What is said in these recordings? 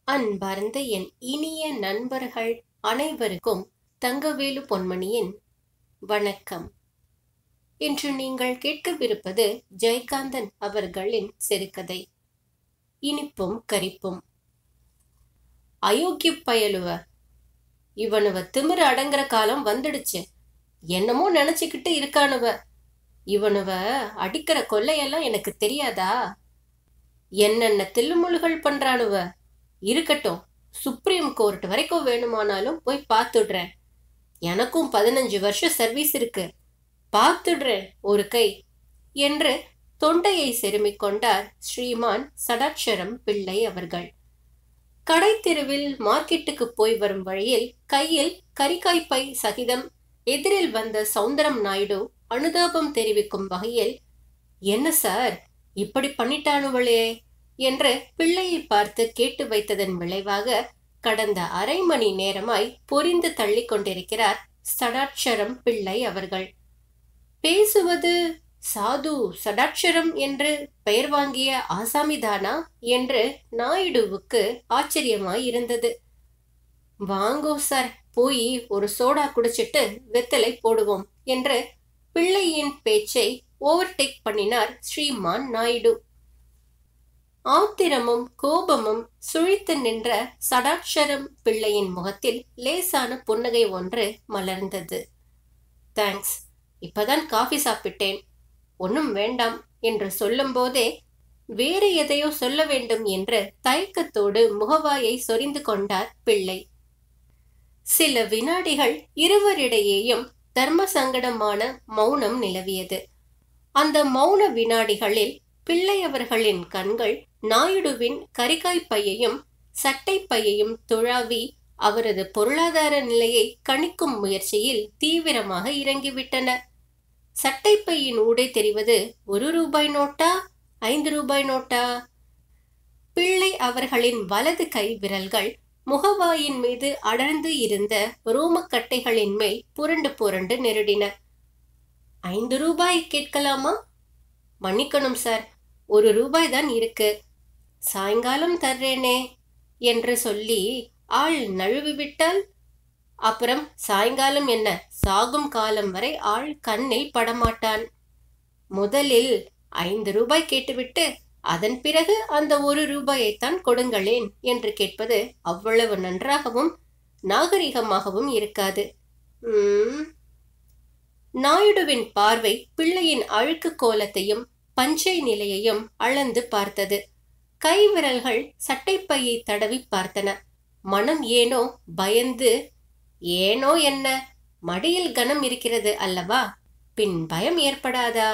அன்பார்ந்த என் இனிய நண்பர்கள் அனைவருக்கும் தங்கவேலு பொன்மணியின் வணக்கம். இன்று நீங்கள் கேட்கவிருப்பது ஜெயகாந்தன் அவர்களின் சிறுகதை இனிப்பும் கரிப்பும். அயோக்கிய பயலுவ, இவனுவ திமிரு அடங்குற காலம் வந்துடுச்சு. என்னமோ நினைச்சுக்கிட்டு இருக்கானுவ. இவனுவ அடிக்கிற கொள்ளையெல்லாம் எனக்கு தெரியாதா? என்னென்ன தில்லுமுழுகள் பண்றானுவ. இருக்கட்டும், சுப்ரீம் கோர்ட் வரைக்கும் வேணுமானாலும் போய் பார்த்துடுறேன். எனக்கும் 15 வருஷம் சர்வீஸ் இருக்கு, பார்த்துடுறேன் ஒரு கை என்று தொண்டையை செருமிக் கொண்டார் ஸ்ரீமான் சடாட்சரம் பிள்ளை அவர்கள். கடை தெருவில் மார்க்கெட்டுக்கு போய் வரும் வழியில் கையில் கரிக்காய்ப்பை சகிதம் எதிரில் வந்த சௌந்தரம் நாயுடு அனுதாபம் தெரிவிக்கும் வகையில், என்ன சார் இப்படி பண்ணிட்டானுவளே என்று பிள்ளையை பார்த்து கேட்டு வைத்ததன் விளைவாக கடந்த அரை மணி நேரமாய் பொரிந்து தள்ளி கொண்டிருக்கிறார் சடாட்சரம் பிள்ளை அவர்கள். பேசுவது சாது சடாட்சரம் என்று பெயர் வாங்கிய ஆசாமிதானா என்று நாயுடுவுக்கு ஆச்சரியமாய் இருந்தது. வாங்கோ சார், போய் ஒரு சோடா குடிச்சிட்டு வெத்தலை போடுவோம் என்று பிள்ளையின் பேச்சை ஓவர்டேக் பண்ணினார் ஸ்ரீமான் நாயுடு. ஆத்திரமும் கோபமும் சுழித்து நின்ற சடாட்சரம் பிள்ளையின் முகத்தில் லேசான புன்னகை ஒன்று மலர்ந்தது. தேங்க்ஸ், இப்பதான் காஃபி சாப்பிட்டேன், ஒன்னும் வேண்டாம் என்று சொல்லும் போதே வேறு எதையோ சொல்ல வேண்டும் என்று தயக்கத்தோடு முகவாயை சொரிந்து கொண்டார் பிள்ளை. சில வினாடிகள் இருவரிடையேயும் தர்ம சங்கடமான மௌனம் நிலவியது. அந்த மௌன வினாடிகளில் பிள்ளையவர்களின் கண்கள் நாயுடுவின் கரிக்காய் பையையும் சட்டை பையையும் துழாவி அவரது பொருளாதார நிலையை கணிக்கும் முயற்சியில் தீவிரமாக இறங்கிவிட்டன. சட்டை பையின் ஊடே தெரிவது 1 ரூபாய் நோட்டா 5 ரூபாய் நோட்டா? பிள்ளை அவர்களின் வலது கை விரல்கள் முகவாயின் மீது அடர்ந்து இருந்த ரோமக்கட்டைகளின் மேல் புரண்டு புரண்டு நெருடின. 5 ரூபாய் கேட்கலாமா? மன்னிக்கணும் சார், 1 ரூபாய் தான் இருக்கு, சாயங்காலம் தர்றேனே என்று சொல்லி ஆள் நழுவிவிட்டால் அப்புறம் சாயங்காலம் என்ன, சாகும் காலம் வரை ஆள் கண்ணில் படமாட்டான். முதலில் 5 ரூபாய் கேட்டுவிட்டு அதன் பிறகு அந்த 1 ரூபாயைத்தான் கொடுங்களேன் என்று கேட்பது அவ்வளவு நன்றாகவும் நாகரிகமாகவும் இருக்காது. நாயுடுவின் பார்வை பிள்ளையின் அழுக்கு கோலத்தையும் பஞ்சை நிலையையும் அளந்து பார்த்தது. கை விரல்கள் சட்டைப்பையை தடவி பார்த்தன. மனம் ஏனோ பயந்து, ஏனோ என்ன, மடியில் கனம் இருக்கிறது அல்லவா, பின் பயம் ஏற்படாதா?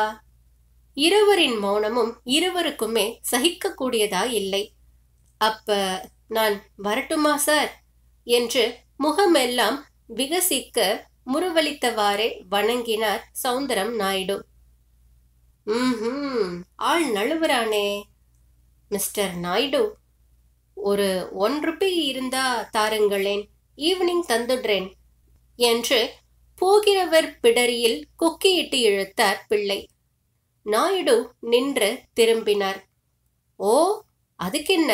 இருவரின் மௌனமும் இருவருக்குமே சகிக்க கூடியதா இல்லை. அப்ப நான் வரட்டுமா சார் என்று முகமெல்லாம் விகசிக்க முறுவலித்தவாறே வணங்கினார் சௌந்தரம் நாயுடு. ஆள் நழுவுறானே. மிஸ்டர் நாயுடு, ஒரு 1 ரூபாய் இருந்தா தாருங்களேன், ஈவினிங் தந்துடுறேன் என்று போகிறவர் பிடரியில் கொக்கியிட்டு இழுத்தார் பிள்ளை. நாயுடு நின்று திரும்பினார். ஓ, அதுக்கென்ன,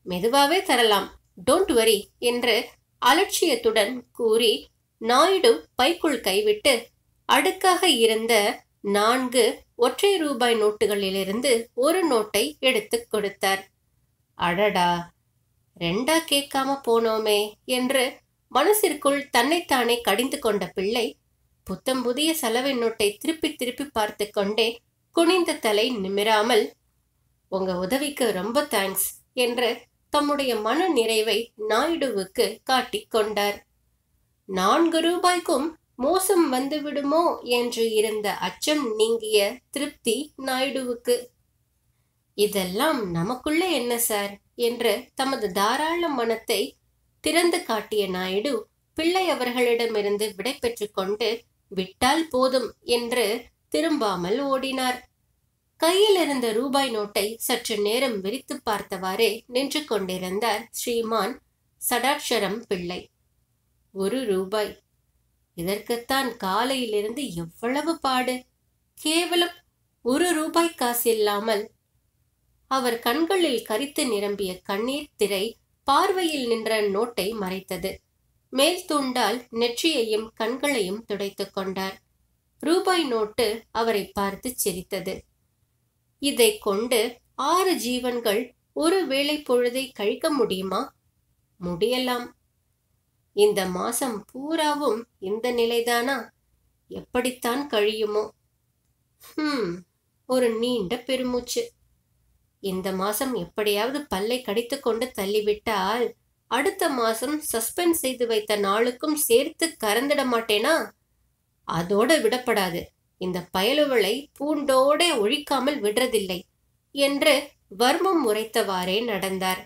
மெதுவாவே தரலாம், டோன்ட் வரி என்று அலட்சியத்துடன் கூறி நாயுடு பைக்குள் கைவிட்டு அடுக்காக இருந்த 4 ஒற்றை ரூபாய் நோட்டுகளிலிருந்து ஒரு நோட்டை எடுத்து கொடுத்தார். அடடா, 2 கேட்காம போனோமே என்று மனசிற்குள் தன்னைத்தானே கடிந்து கொண்ட பிள்ளை புத்தம் புதிய சலவை நோட்டை திருப்பி திருப்பி பார்த்து கொண்டே குனிந்த தலை நிமிராமல், உங்க உதவிக்கு ரொம்ப தேங்க்ஸ் என்று தம்முடைய மன நிறைவை நாயுடுவுக்கு காட்டிக் கொண்டார். 4 ரூபாய்க்கும் மோசம் வந்து விடுமோ என்று இருந்த அச்சம் நீங்கிய திருப்தி நாயுடுவுக்கு. இதெல்லாம் நமக்குள்ள என்ன சார் என்று தமது தாராள மனத்தை திறந்து காட்டிய நாயுடு பிள்ளை அவர்களிடமிருந்து விடை பெற்று கொண்டு விட்டால் போதும் என்று திரும்பாமல் ஓடினார். கையில் இருந்த ரூபாய் நோட்டை சற்று நேரம் விரித்து பார்த்தவாறே நின்று கொண்டிருந்தார் ஸ்ரீமான் சடாட்சரம் பிள்ளை. 1 ரூபாய், இதற்குத்தான் காலையிலிருந்து எவ்வளவு பாடு. கேவலம் 1 ரூபாய் காசு இல்லாமல் அவர் கண்களில் கரித்து நிரம்பிய கண்ணீர் திரை பார்வையில் நின்ற நோட்டை மறைத்தது. மேல் துண்டால் நெற்றியையும் கண்களையும் துடைத்துக் கொண்டார். ரூபாய் நோட்டு அவரை பார்த்து சிரித்தது. இதை கொண்டு 6 ஜீவன்கள் ஒரு வேளை பொழுதை கழிக்க முடியுமா? முடியலாம். இந்த மாசம் பூராவும் இந்த நிலைதானா? எப்படித்தான் கழியுமோ? ஒரு நீண்ட பெருமூச்சு. இந்த மாசம் எப்படியாவது பல்லை கடித்து கொண்டு தள்ளிவிட்டால் அடுத்த மாசம் சஸ்பெண்ட் செய்து வைத்த நாளுக்கும் சேர்த்து கறந்துட மாட்டேனா? அதோட விடப்படாது. இந்த பயலுவளை பூண்டோட ஒழிக்காமல் விடுறதில்லை என்று வர்மம் உரைத்தவாறே நடந்தார்.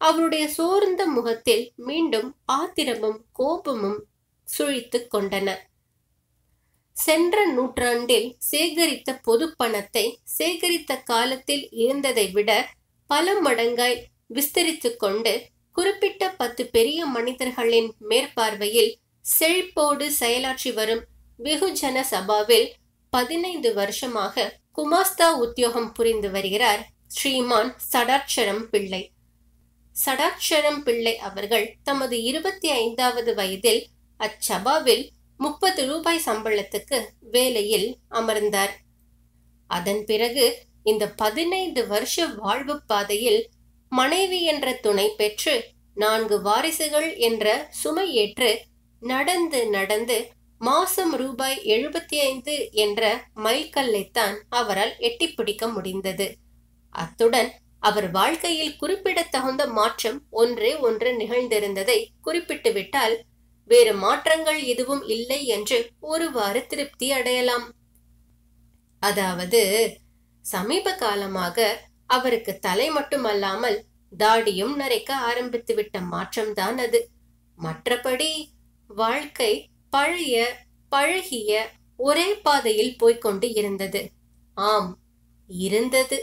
அவருடைய சோர்ந்த முகத்தில் மீண்டும் ஆத்திரமும் கோபமும் சுழித்துக் கொண்டன. சென்ற நூற்றாண்டில் சேகரித்த பொது பணத்தை சேகரித்த காலத்தில் இருந்ததை விட பல மடங்காய் விஸ்தரித்துக் கொண்டு குறிப்பிட்ட 10 பெரிய மனிதர்களின் மேற்பார்வையில் செழிப்போடு செயலாற்றி வரும் வெகுஜன சபாவில் 15 வருஷமாக குமாஸ்தா உத்தியோகம் புரிந்து வருகிறார் ஸ்ரீமான் சடாட்சரம் பிள்ளை. சடாட்சரம் பிள்ளை அவர்கள் தமது 25வது வயதில் அச்சபாவில் 30 ரூபாய் சம்பளத்துக்கு வேலையில் அமர்ந்தார். அதன் பிறகு இந்த 15 வருஷ வாழ்வு பாதையில் மனைவி என்ற துணை பெற்று 4 வாரிசுகள் என்ற சுமை ஏற்று நடந்து நடந்து மாசம் ரூபாய் 75 என்ற மைல்கல்லைத்தான் அவரால் எட்டிப்பிடிக்க முடிந்தது. அத்துடன் அவர் வாழ்க்கையில் குறிப்பிடத்தகுந்த மாற்றம் ஒன்று நிகழ்ந்திருந்ததை குறிப்பிட்டு விட்டால் வேறு மாற்றங்கள் எதுவும் இல்லை என்று ஒருவாறு திருப்தி அடையலாம். அதாவது சமீப காலமாக அவருக்கு தலை மட்டுமல்லாமல் தாடியும் நரைக்க ஆரம்பித்து விட்ட மாற்றம்தான் அது. மற்றபடி வாழ்க்கை பழகிய ஒரே பாதையில் போய்கொண்டு இருந்தது. ஆம், இருந்தது.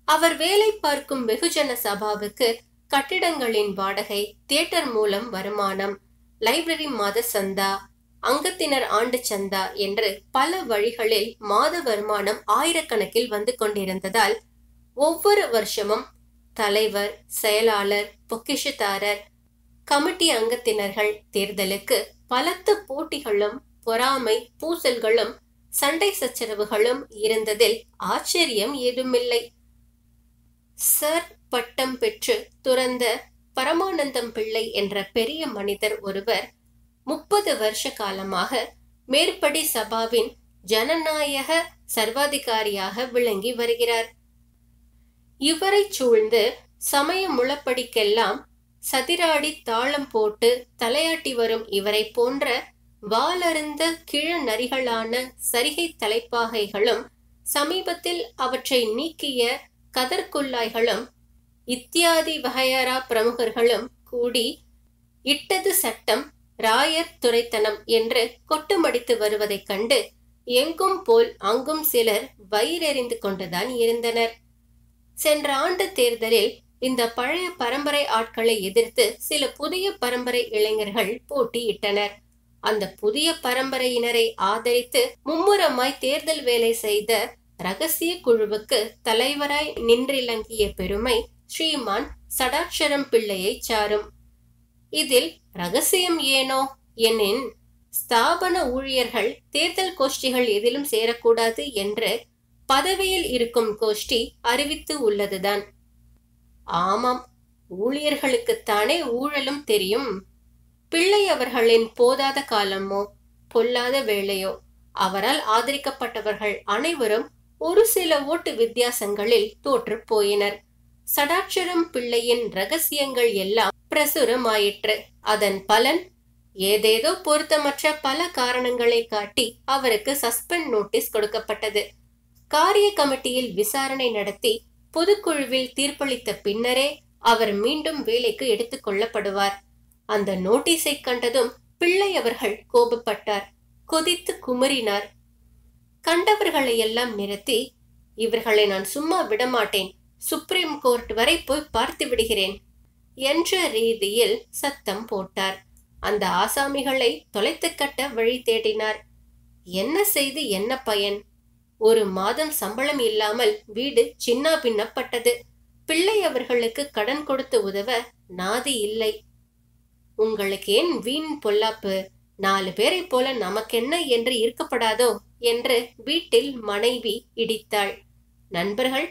அவர் வேலை பார்க்கும் வெகுஜன சபாவுக்கு கட்டிடங்களின் வாடகை, தியேட்டர் மூலம் வருமானம், லைப்ரரி மாத சந்தா, அங்கத்தினர் ஆண்டு சந்தா என்று பல வழிகளில் மாத வருமானம் ஆயிரக்கணக்கில் வந்து கொண்டிருந்ததால் ஒவ்வொரு வருஷமும் தலைவர், செயலாளர், பொக்கிஷதாரர், கமிட்டி அங்கத்தினர்கள் தேர்தலுக்கு பலத்த போட்டிகளும் பொறாமை பூசல்களும் சண்டை சச்சரவுகளும் இருந்ததில் ஆச்சரியம் ஏதுமில்லை. சர் பட்டம் பெற்று துறந்த பரமானந்தம் பிள்ளை என்ற பெரிய மனிதர் ஒருவர் 30 வருஷ காலமாக மேற்படி சபாவின் ஜனநாயக சர்வாதிகாரியாக விளங்கி வருகிறார். இவரை சூழ்ந்து சமய முழப்படிக்கெல்லாம் சதிராடி தாளம் போட்டு தலையாட்டி வரும் இவரை போன்ற வாலருந்த கிழ நரிகளான சரிகை தலைப்பாகைகளும் சமீபத்தில் அவற்றை நீக்கிய கதர்குல்லாய்களும் இத்தியாதி வகையறா பிரமுகர்களும் கூடி இட்டது சட்டம் ராயர் துரைத்தனம் என்று கொட்டுமடித்து வருவதைக் கண்டு எங்கும் போல் அங்கும் சிலர் வயிறெறிந்து கொண்டுதான் இருந்தனர். சென்ற ஆண்டு தேர்தலில் இந்த பழைய பரம்பரை ஆட்களை எதிர்த்து சில புதிய பரம்பரை இளைஞர்கள் போட்டியிட்டனர். அந்த புதிய பரம்பரையினரை ஆதரித்து மும்முரமாய் தேர்தல் வேலை செய்த ரகசிய குழுவுக்கு தலைவராய் நின்றிலங்கிய பெருமை ஸ்ரீமான் சடாட்சரம் பிள்ளையை சாரும். இதில் ரகசியம் ஏனோ எனின், ஸ்தாபன ஊழியர்கள் தேர்தல் கோஷ்டிகள் எதிலும் சேரக்கூடாது என்று பதவியில் இருக்கும் கோஷ்டி அறிவித்து உள்ளதுதான். ஆமாம், ஊழியர்களுக்குத்தானே ஊழலும் தெரியும். பிள்ளை அவர்களின் போதாத காலமோ பொல்லாத வேளையோ அவரால் ஆதரிக்கப்பட்டவர்கள் அனைவரும் ஒரு சில ஓட்டு வித்தியாசங்களில் தோற்று போயினர். சடாட்சரம் பிள்ளையின் ரகசியங்கள் எல்லாம் பிரசுரமாயிற்று. அதன் பலன் ஏதேதோ பொருத்தமற்ற பல காரணங்களை காட்டி அவருக்கு சஸ்பெண்ட் நோட்டீஸ் கொடுக்கப்பட்டது. காரிய கமிட்டியில் விசாரணை நடத்தி பொதுக்குழுவில் தீர்ப்பளித்த பின்னரே அவர் மீண்டும் வேலைக்கு எடுத்துக் கொள்ளப்படுவார். அந்த நோட்டீஸை கண்டதும் பிள்ளை அவர்கள் கோபப்பட்டார், கொதித்து குமரினார். கண்டவர்களை எல்லாம் நிறுத்தி, இவர்களை நான் சும்மா விடமாட்டேன், சுப்ரீம் கோர்ட் வரை போய் பார்த்து விடுகிறேன் என்ற ரீதியில் சத்தம் போட்டார். அந்த ஆசாமிகளை தொலைத்து கட்ட வழி தேடினார். என்ன செய்து என்ன பயன்? ஒரு மாதம் சம்பளம் இல்லாமல் வீடு சின்ன பின்னப்பட்டது. பிள்ளை அவர்களுக்கு கடன் கொடுத்து உதவ நாதி இல்லை. உங்களுக்கு ஏன் வீண் பொல்லாப்பு? 4 பேரை போல நமக்கென்ன என்று இருக்கப்படாதோ என்று வீட்டில் மனைவி இடித்தாள். நண்பர்கள்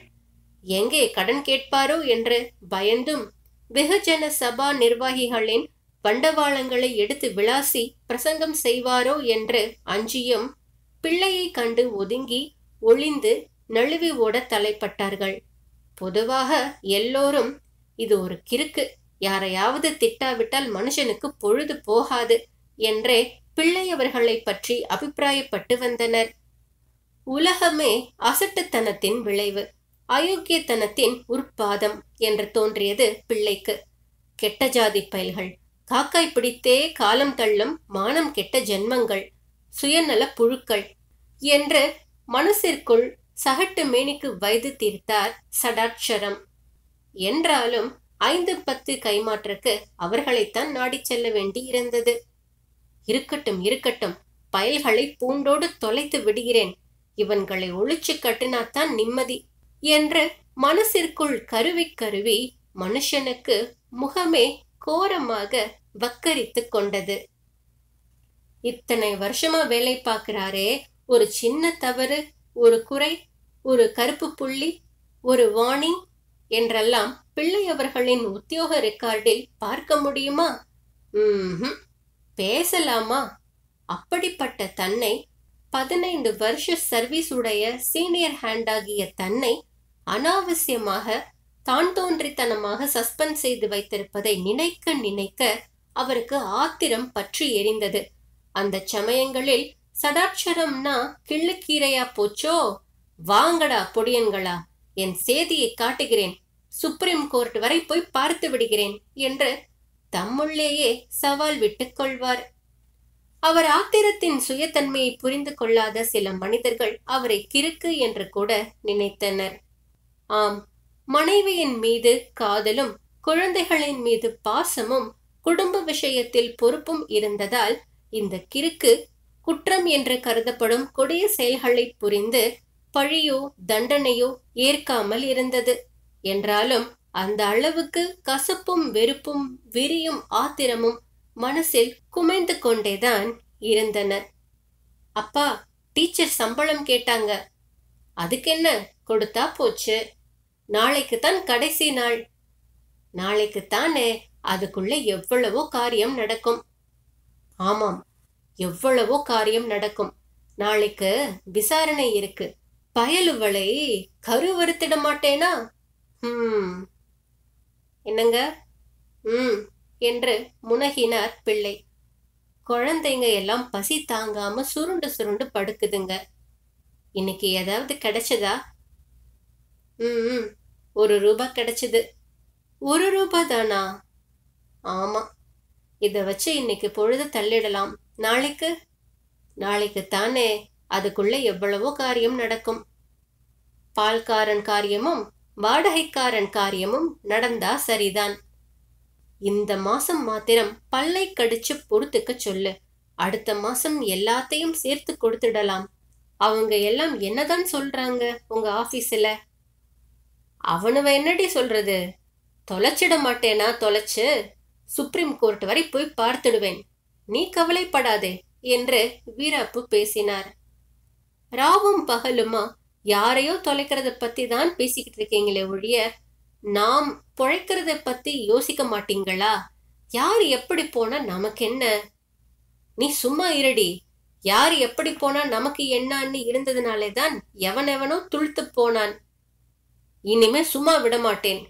எங்கே கடன் கேட்பாரோ என்று பயந்தும் வெகுஜன சபா நிர்வாகிகளின் பண்டவாளங்களை எடுத்து விளாசி பிரசங்கம் செய்வாரோ என்று அஞ்சியும் பிள்ளையை கண்டு ஒதுங்கி ஒளிந்து நழுவி ஓட தலைப்பட்டார்கள். பொதுவாக எல்லோரும் இது ஒரு கிறுக்கு, யாரையாவது திட்டாவிட்டால் மனுஷனுக்கு பொழுது போகாது என்றே பிள்ளையவர்களை பற்றி அபிப்பிராயப்பட்டு வந்தனர். உலகமே அசட்டுத்தனத்தின் விளைவு, அயோக்கியத்தனத்தின் உற்பாதம் என்று தோன்றியது பிள்ளைக்கு. கெட்ட ஜாதி பயல்கள், காக்காய் பிடித்தே காலம் தள்ளும் மானம் கெட்ட ஜென்மங்கள், சுயநல புழுக்கள் என்று மனசிற்குள் சகட்டு மேனிக்கு வைத்து தீர்த்தார் சடாட்சரம். என்றாலும் 5-10 கைமாற்றுக்கு அவர்களைத்தான் நாடி செல்ல வேண்டி இருந்தது. இருக்கட்டும் இருக்கட்டும், பயல்களை பூண்டோடு தொலைத்து விடுகிறேன், இவன்களை ஒழிச்சு கட்டினாத்தான் நிம்மதி என்று மனசிற்குள் கருவி கருவி மனுஷனுக்கு முகமே கோரமாக வக்கரித்து கொண்டது. இத்தனை வருஷமா வேலை பார்க்கிறாரே, ஒரு சின்ன தவறு, ஒரு குறை, ஒரு கருப்பு புள்ளி, ஒரு வார்னிங் என்றெல்லாம் பிள்ளையவர்களின் உத்தியோக ரெக்கார்டில் பார்க்க முடியுமா? பேசலாமா? அப்படிப்பட்ட தன்னை, 15 வருஷ சர்வீஸ் உடைய சீனியர் ஹேண்ட் ஆகிய தன்னை அனாவசியமாக தான் தோன்றித்தனமாக சஸ்பெண்ட் செய்து வைத்திருப்பதை நினைக்க நினைக்க அவருக்கு ஆத்திரம் பற்றி எரிந்தது. அந்த சமயங்களில் சடாட்சரம்னா கிள்ளுக்கீரையா போச்சோ? வாங்கடா பொடியன்களா, என் சேதியை காட்டுகிறேன், சுப்ரீம் கோர்ட் வரை போய் பார்த்து விடுகிறேன் என்று தம்முள்ளேயே சவால் விட்டுக் கொள்வார். அவர் ஆத்திரத்தின் சுயத்தன்மையை புரிந்து கொள்ளாத சில மனிதர்கள் அவரை கிறுக்கு என்று கூட நினைத்தனர். ஆம், மனைவியின் மீது காதலும் குழந்தைகளின் மீது பாசமும் குடும்ப விஷயத்தில் பொறுப்பும் இருந்ததால் இந்த கிறுக்கு குற்றம் என்று கருதப்படும் கொடிய செயல்களை புரிந்து பழியோ தண்டனையோ ஏற்காமல் இருந்தது. என்றாலும் அந்த அளவுக்கு கசப்பும் வெறுப்பும் வெறியும் ஆத்திரமும் மனசில் குமைந்து கொண்டேதான் இருந்தன. அப்பா, டீச்சர் சம்பளம் கேட்டாங்க. அதுக்கென்ன, கொடுத்தா போச்சு. நாளைக்குத்தான் கடைசி நாள். நாளைக்குத்தானே, அதுக்குள்ள எவ்வளவோ காரியம் நடக்கும். ஆமாம், எவ்வளவோ காரியம் நடக்கும். நாளைக்கு விசாரணை இருக்கு. பயலுவளை கருவறுத்திட மாட்டேனா? என்னங்க? என்று முனகினார் பிள்ளை. குழந்தைங்க எல்லாம் பசி தாங்காம சுருண்டு சுருண்டு படுக்குதுங்க. இன்னைக்கு ஏதாவது கிடைச்சதா? 1 ரூபாய் கிடைச்சது. 1 ரூபாய் தானா? ஆமா, இத வச்சு இன்னைக்கு பொழுது தள்ளிடலாம். நாளைக்கு தானே, அதுக்குள்ள எவ்வளவோ காரியம் நடக்கும். பால்காரன் காரியமும் வாடகைக்காரன் காரியமும் நடந்தா சரிதான். இந்த மாசம் மாத்திரம் பல்லை கடிச்சு பொறுத்துக்க சொல்லு. அடுத்த மாசம் எல்லாத்தையும் சேர்த்து கொடுத்துடலாம். அவங்க எல்லாம் என்னதான் சொல்றாங்க உங்க ஆபீஸ்ல? அவனுவ என்னடி சொல்றது? தொலைச்சிட மாட்டேனா? தொலைச்சு சுப்ரீம் கோர்ட் வரை போய் பார்த்துடுவேன், நீ கவலைப்படாதே என்று வீராப்பு பேசினார். ராவும் பகலுமா யாரையோ தொலைக்கிறத பத்தி தான் பேசிக்கிட்டு இருக்கீங்களே ஒழிய நாம் பொழைக்கிறத பத்தி யோசிக்க மாட்டீங்களா? யார் எப்படி போனா நமக்கு என்ன? நீ சும்மா இருடி. யார் எப்படி போனா நமக்கு என்னன்னு இருந்ததுனாலே தான் எவனெவனோ துளுத்து போனான். இனிமே சும்மா விட மாட்டேன்.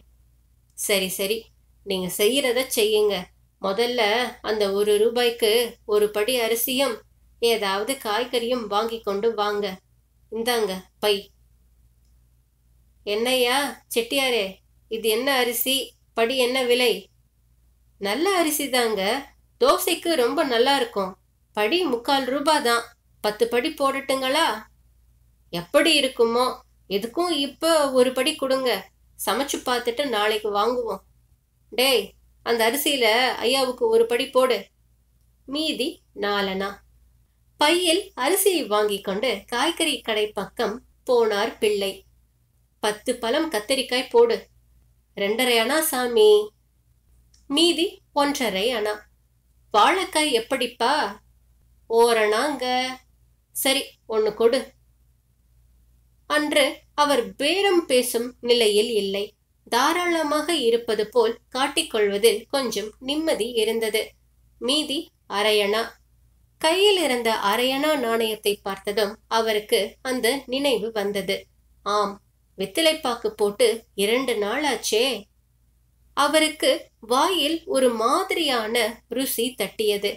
சரி சரி, நீங்க செய்யறத செய்யுங்க. முதல்ல அந்த 1 ரூபாய்க்கு 1 படி அரிசியும் ஏதாவது காய்கறியும் வாங்கி கொண்டு வாங்க. இந்தாங்க பை. என்னையா செட்டியாரே, இது என்ன அரிசி? படி என்ன விலை? நல்ல அரிசி தாங்க, தோசைக்கு ரொம்ப நல்லா இருக்கும். படி 3/4 ரூபாய் தான். 10 படி போடட்டுங்களா? எப்படி இருக்குமோ, எதுக்கும் இப்ப 1 படி கொடுங்க, சமைச்சு பார்த்துட்டு நாளைக்கு வாங்குவோம். டேய், அந்த அரிசியில ஐயாவுக்கு 1 படி போடு, மீதி 4 பையில் அரிசியை வாங்கி கொண்டு காய்கறி கடை பக்கம் போனார் பிள்ளை. 10 பழம் கத்தரிக்காய் போடு. 2.5 அணா சாமி. மீதி 1.5 அணா. வாழைக்காய் எப்படிப்பா? ஓரணாங்க. சரி, 1 கொடு. அன்று அவர் பேரம் பேசும் நிலையில் இல்லை. தாராளமாக இருப்பது போல் காட்டிக்கொள்வதில் கொஞ்சம் நிம்மதி இருந்தது. மீதி 1/2 அணா. கையில் இருந்த 1/2 அணா நாணயத்தை பார்த்ததும் அவருக்கு அந்த நினைவு வந்தது. ஆம், வெத்திலைப்பாக்கு போட்டு 2 நாளாச்சே. அவருக்கு வாயில் ஒரு மாதிரியான ருசி தட்டியது.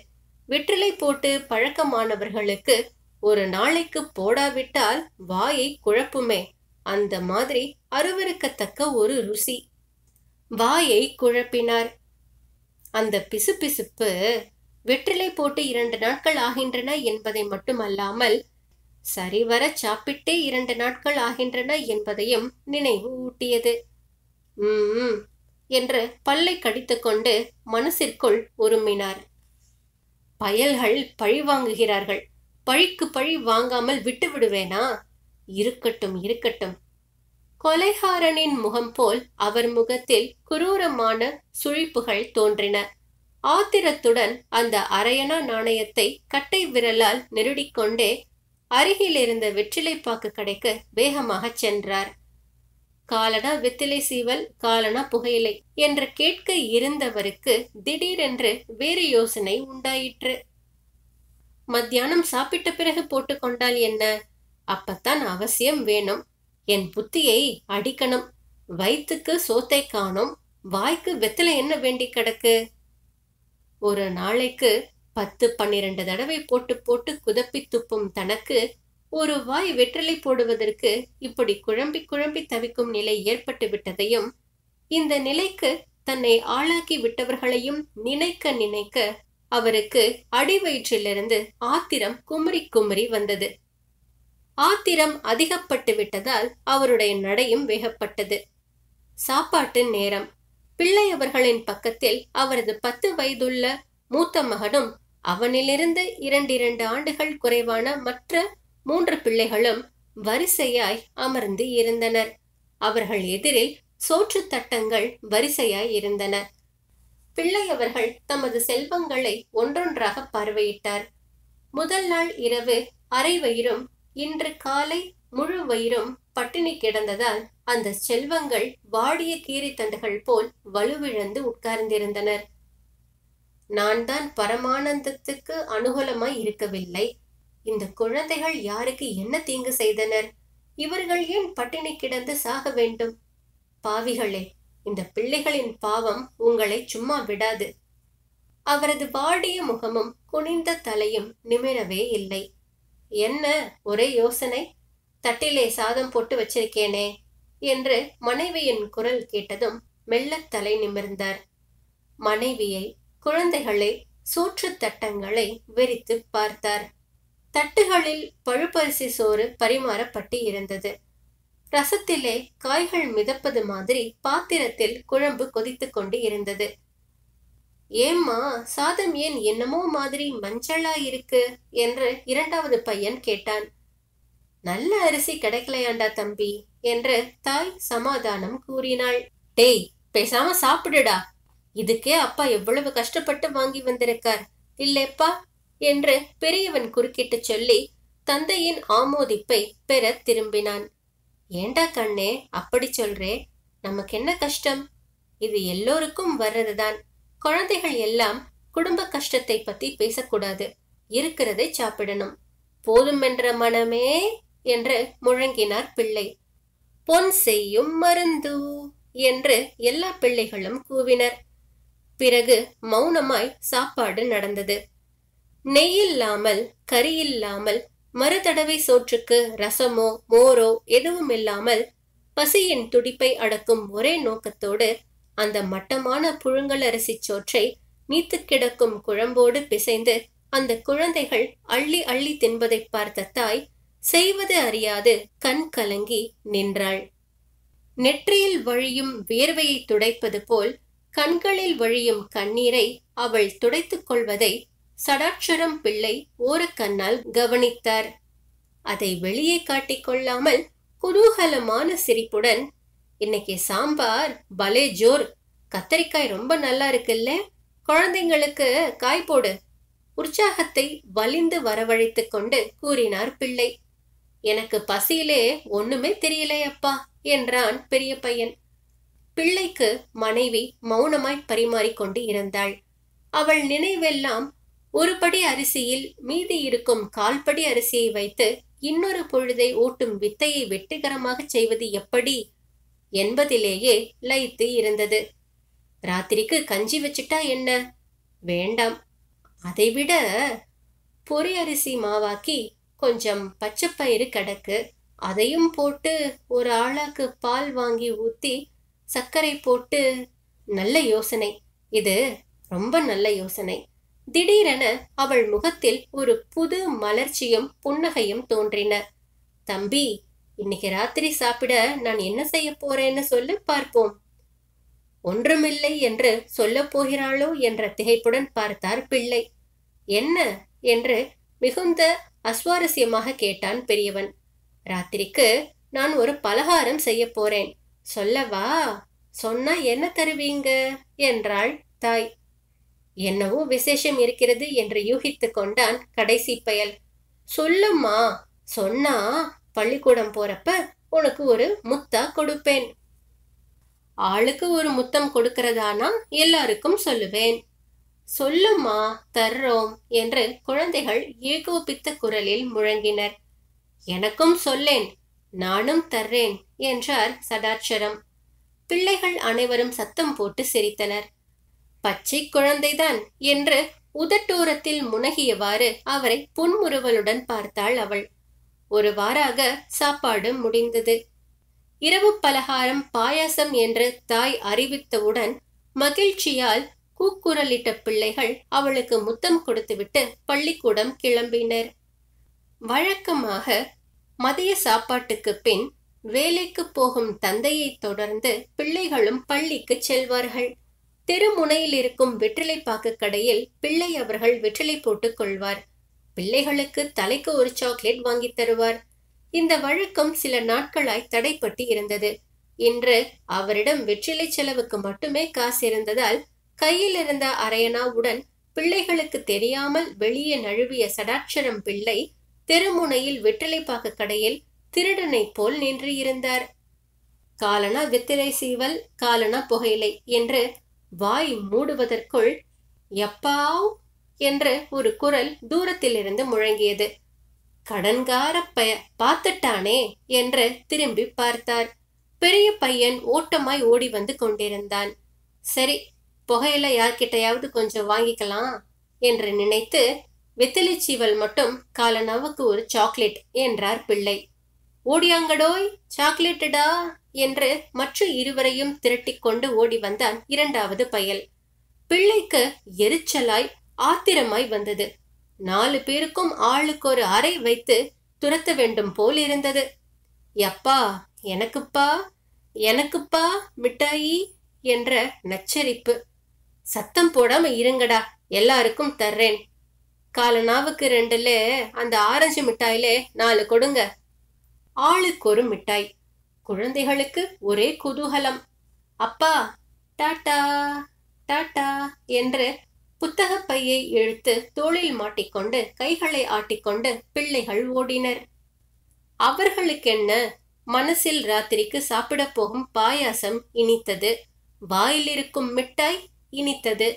வெற்றிலை போட்டு பழக்கமானவர்களுக்கு ஒரு நாளைக்கு போடாவிட்டால் வாயை குழப்புமே, அந்த மாதிரி அருவருக்கத்தக்க ஒரு ருசி. வாயை குழப்பினார். அந்த பிசுபிசுப்பு வெற்றிலை போட்டு 2 நாட்கள் ஆகின்றன என்பதை மட்டுமல்லாமல் சரிவர சாப்பிட்டே 2 நாட்கள் ஆகின்றன என்பதையும் நினைவு ஊட்டியது. என்று பல்லை கடித்துக்கொண்டு மனசிற்குள் உருமினார். பயல்கள் பழி வாங்குகிறார்கள், பழிக்கு பழி வாங்காமல் விட்டு விடுவேனா? இருக்கட்டும் இருக்கட்டும். கொலைகாரனின் முகம் போல் அவர் முகத்தில் குரூரமான சுழிப்புகள் தோன்றின. ஆத்திரத்துடன் அந்த 1/2 அணா நாணயத்தை கட்டை விரலால் நெருடிக்கொண்டே அருகில் இருந்த வெற்றிலைப்பாக்கு கடைக்கு வேகமாக சென்றார். காலனா வெத்திலை சீவல், காலனா புகையிலை என்று கேட்க இருந்தவருக்கு திடீரென்று வேறு யோசனை உண்டாயிற்று. மத்தியானம் சாப்பிட்ட பிறகு போட்டுக்கொண்டால் என்ன? அப்பத்தான் அவசியம் வேணும். என் புத்தியை அடிக்கணும். வயிற்றுக்கு சோத்தை காணும், வாய்க்கு வெத்திலை என்ன வேண்டி கிடக்கு? ஒரு நாளைக்கு 10-12 தடவை போட்டு போட்டு குதப்பி துப்பும் தனக்கு ஒரு வாய் வெற்றிலை போடுவதற்கு இப்படி குழம்பி குழம்பி தவிக்கும் நிலை ஏற்பட்டு விட்டதையும், இந்த நிலைக்கு தன்னை ஆளாக்கி விட்டவர்களையும் நினைக்க நினைக்க அவருக்கு அடிவயிற்றிலிருந்து ஆத்திரம் குமரி குமரி வந்தது. ஆத்திரம் அதிகப்பட்டு விட்டதால் அவருடைய நடையும் வேகப்பட்டது. சாப்பாட்டு நேரம். பிள்ளை அவர்களின் பக்கத்தில் அவரது 10 வயதுள்ள மூத்த மகனும் அவனிலிருந்து 2 ஆண்டுகள் குறைவான மற்ற 3 பிள்ளைகளும் வரிசையாய் அமர்ந்து இருந்தனர். அவர்கள் எதிரில் சோற்று தட்டங்கள் வரிசையாய் இருந்தன. பிள்ளை அவர்கள் தமது செல்வங்களை ஒன்றொன்றாக பார்வையிட்டார். முதல் நாள் இரவு அரை வயிறும் இன்று காலை முழு வயிறும் பட்டினி கிடந்ததால் அந்த செல்வங்கள் வாடிய கீரை தண்டுகள் போல் வலுவிழந்து உட்கார்ந்திருந்தனர். நான் தான் பரமானந்தத்துக்கு அனுகூலமாய் இருக்கவில்லை. இந்த குழந்தைகள் யாருக்கு என்ன தீங்கு செய்தனர்? இவர்கள் ஏன் பட்டினி கிடந்து சாக வேண்டும்? பாவிகளே, இந்த பிள்ளைகளின் பாவம் உங்களை சும்மா விடாது. அவரது வாடிய முகமும் குனிந்த தலையும் நிமிரவே இல்லை. என்ன ஒரே யோசனை? தட்டிலே சாதம் போட்டு வச்சிருக்கேனே என்று மனைவியின் குரல் கேட்டதும் மெல்ல தலை நிமிர்ந்தார். மனைவியை, குழந்தைகளை, சோற்று தட்டங்களை வெறித்து பார்த்தார். தட்டுகளில் பழுப்பரிசி சோறு பரிமாறப்பட்டு இருந்தது. ரசத்திலே காய்கள் மிதப்பது மாதிரி பாத்திரத்தில் குழம்பு கொதித்து கொண்டு இருந்தது. ஏம்மா, சாதம் ஏன் என்னமோ மாதிரி மஞ்சளா இருக்கு என்று 2வது பையன் கேட்டான். நல்ல அரிசி கிடைக்கலையாண்டா தம்பி என்று தாய் சமாதானம் கூறினாள். டேய், பேசாம சாப்பிடுடா. இதுக்கே அப்பா எவ்வளவு கஷ்டப்பட்டு வாங்கி வந்திருக்கார் இல்லேப்பா என்று பெரியவன் குறுக்கிட்டு சொல்லி தந்தையின் ஆமோதிப்பை பெற திரும்பினான். ஏண்டா கண்ணே அப்படி சொல்றே? நமக்கு என்ன கஷ்டம்? இது எல்லோருக்கும் வர்றதுதான். குழந்தைகள் எல்லாம் குடும்ப கஷ்டத்தை பத்தி பேசக்கூடாது, இருக்கிறதை சாப்பிடணும். போதும் என்ற மனமே என்று முழங்கினார் பிள்ளை. பொன் செய்யும் மருந்து என்று எல்லா பிள்ளைகளும் கூவினர். பிறகு மௌனமாய் சாப்பாடு நடந்தது. நெய்யில்லாமல், கறியில்லாமல், மறுதடவை சோற்றுக்கு ரசமோ மோரோ எதுவும் இல்லாமல் பசியின் துடிப்பை அடக்கும் ஒரே நோக்கத்தோடு அந்த மட்டமான புழுங்கல் அரிசி சோற்றை நீத்து கிடக்கும் குழம்போடு பிசைந்து அந்த குழந்தைகள் அள்ளி அள்ளி தின்பதை பார்த்த தாய் செய்வது அறியாது கண் கலங்கி நின்றாள். நெற்றியில் வழியும் வேர்வையை துடைப்பது போல் கண்களில் வழியும் கண்ணீரை அவள் துடைத்துக் கொள்வதை சடாட்சரம் பிள்ளை ஓரக்கண்ணால் கவனித்தார். அதை வெளியே காட்டிக்கொள்ளாமல் குதூகலமான சிரிப்புடன், இன்னைக்கு சாம்பார் பலே ஜோர். கத்தரிக்காய் ரொம்ப நல்லா இருக்குல்ல? குழந்தைங்களுக்கு காய் போடு. உற்சாகத்தை வலிந்து வரவழைத்து கொண்டு கூறினார் பிள்ளை. எனக்கு பசியிலே ஒண்ணுமே தெரியலையப்பா என்றான் பெரிய பையன். பிள்ளைக்கு மனைவி மௌனமாய் பரிமாறிக்கொண்டு இருந்தாள். அவள் நினைவெல்லாம் ஒரு படி அரிசியில் மீதி இருக்கும் கால்படி அரிசியை வைத்து இன்னொரு பொழுதை ஓட்டும் வித்தையை வெற்றிகரமாக செய்வது எப்படி என்பதிலேயே லயித்து இருந்தது. ராத்திரிக்கு கஞ்சி வச்சுட்டா என்ன? வேண்டாம். அதைவிட பொரி அரிசி மாவாக்கி கொஞ்சம் பச்சைப்பயிறு கிடக்கு, அதையும் போட்டு ஒரு ஆளாக்கு பால் வாங்கி ஊத்தி சர்க்கரை போட்டு. நல்ல யோசனை, இது ரொம்ப நல்ல யோசனை. திடீரென அவள் முகத்தில் ஒரு புது மலர்ச்சியும் புன்னகையும் தோன்றின. தம்பி, இன்னைக்கு ராத்திரி சாப்பிட நான் என்ன செய்ய போறேன்னு சொல்லு பார்ப்போம். ஒன்றுமில்லை என்று சொல்ல போகிறாளோ என்ற திகைப்புடன் பார்த்தார் பிள்ளை. என்ன என்று மிகுந்த அஸ்வாரஸ்யமாக கேட்டான் பெரியவன். ராத்திரிக்கு நான் ஒரு பலகாரம் செய்ய போறேன், சொல்லவா? சொன்னா என்ன தருவீங்க என்றாள் தாய். என்னவோ விசேஷம் இருக்கிறது என்று யூகித்து கொண்டான் கடைசி பயல். சொல்லுமா, சொன்னா பள்ளிக்கூடம் போறப்ப உனக்கு ஒரு முத்தா கொடுப்பேன். ஆளுக்கு ஒரு முத்தம் கொடுக்கிறதானா எல்லாருக்கும் சொல்லுவேன். சொல்லுமா, தர்றோம் என்று குழந்தைகள் ஏகோபித்த குரலில் முழங்கினர். எனக்கும் சொல்லேன், நானும் தர்றேன் என்றார் சடாட்சரம். பிள்ளைகள் அனைவரும் சத்தம் போட்டு சிரித்தனர். பச்சை குழந்தைதான் என்று உதட்டோரத்தில் முனகியவாறு அவரை புன்முறுவலுடன் பார்த்தாள் அவள். ஒரு வாராக சாப்பாடு முடிந்தது. இரவு பலகாரம் பாயாசம் என்று தாய் அறிவித்தவுடன் மகிழ்ச்சியால் கூக்குரலிட்ட பிள்ளைகள் அவளுக்கு முத்தம் கொடுத்துவிட்டு பள்ளிக்கூடம் கிளம்பினர். வழக்கமாக மதிய சாப்பாட்டுக்கு பின் வேலைக்கு போகும் தந்தையை தொடர்ந்து பிள்ளைகளும் பள்ளிக்கு செல்வார்கள். தெருமுனையில் இருக்கும் வெற்றிலை பாக்கு கடையில் பிள்ளை அவர்கள் வெற்றிலை போட்டுக் கொள்வார். பிள்ளைகளுக்கு தலைக்கு ஒரு சாக்லேட் வாங்கி தருவார். இந்த வழக்கம் சில நாட்களாய் தடைப்பட்டு இருந்தது. இன்று அவரிடம் வெற்றிலை செலவுக்கு மட்டுமே காசு இருந்ததால் கையில் இருந்த அரையனாவுடன் பிள்ளைகளுக்கு தெரியாமல் வெளியே நழுவிய சடாட்சரம் பிள்ளை தெருமுனையில் வெற்றிலை பாக்கு கடையில் திருடனை போல் நின்று இருந்தார். காலனா வெத்திலை சீவல், காலனா புகையிலை என்று வாய் மூடுவதற்குள் யப்பாவ் என்று ஒரு குரல் தூரத்திலிருந்து முழங்கியது. கடன்கார பார்த்துட்டானே என்று திரும்பி பார்த்தார். பெரிய பையன் ஓட்டமாய் ஓடி வந்து கொண்டிருந்தான். சரி, புகையில யார்கிட்டையாவது கொஞ்சம் வாங்கிக்கலாம் என்று நினைத்து வெத்திலை சீவல் மட்டும் காலனாவுக்கு ஒரு சாக்லேட் என்றார் பிள்ளை. ஓடியாங்கடோய், சாக்லேட்டடா என்று மற்ற இருவரையும் திரட்டிக் கொண்டு ஓடி வந்தான் இரண்டாவது பயல். பிள்ளைக்கு எரிச்சலாய் ஆத்திரமாய் வந்தது. 4 பேருக்கும் ஆளுக்கு ஒரு அறை வைத்து துரத்த வேண்டும் போல் இருந்தது. யப்பா, எனக்குப்பா, எனக்குப்பா மிட்டாயி என்ற நச்சரிப்பு. சத்தம் போடாம இருங்கடா, எல்லாருக்கும் தர்றேன். காலனாவுக்கு 2ல அந்த ஆரஞ்சு மிட்டாயிலே 4 கொடுங்க. ஆளுக்கு ஒரு மிட்டாய். குழந்தைகளுக்கு ஒரே குதூகலம். அப்பா டாட்டா டாட்டா என்று புத்தக பையை இழுத்து தோளில் மாட்டிக்கொண்டு கைகளை ஆட்டிக்கொண்டு பிள்ளைகள் ஓடினர். அவர்களுக்கென்ன, மனசில் ராத்திரிக்கு சாப்பிட போகும் பாயாசம் இனித்தது, வாயில் இருக்கும் மிட்டாய் இனித்தது.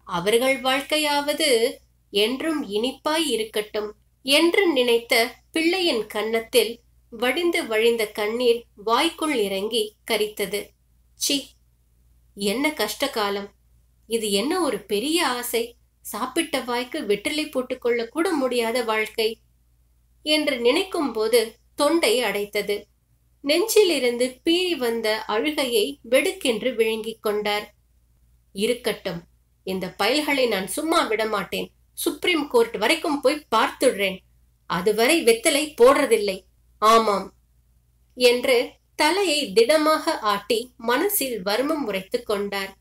அவர்கள் வாழ்க்கையாவது என்றும் இனிப்பாய் இருக்கட்டும் என்று நினைத்த பிள்ளையின் கன்னத்தில் வடிந்து வழிந்த கண்ணீர் வாய்க்குள் இறங்கி கரித்தது. சி, என்ன கஷ்ட காலம் இது! என்ன ஒரு பெரிய ஆசை! சாப்பிட்ட வாய்க்கு வெற்றிலை போட்டுக்கொள்ள கூட முடியாத வாழ்க்கை என்று நினைக்கும் போது தொண்டை அடைத்தது. நெஞ்சிலிருந்து பீறி வந்த அழுகையை வெடுக்கென்று விழுங்கிக் கொண்டார். இருக்கட்டும், இந்த பயல்களை நான் சும்மா விடமாட்டேன். சுப்ரீம் கோர்ட் வரைக்கும் போய் பார்த்துடுறேன். அதுவரை வெத்தலை போடுறதில்லை. ஆமாம் என்று தலையை திடமாக ஆட்டி மனசில் வர்மம் உரைத்துக் கொண்டார்.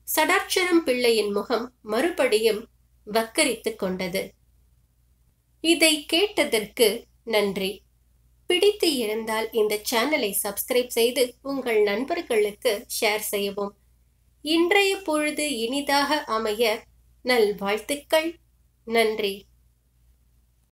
சடாட்சரம் பிள்ளையின் முகம் மறுபடியும் வக்கரித்துக் கொண்டது. இதை கேட்டதற்கு நன்றி. பிடித்து இருந்தால் இந்த சேனலை சப்ஸ்கிரைப் செய்து உங்கள் நண்பர்களுக்கு ஷேர் செய்யவும். இன்றைய பொழுது இனிதாக அமைய நல்வாழ்த்துக்கள். நன்றி.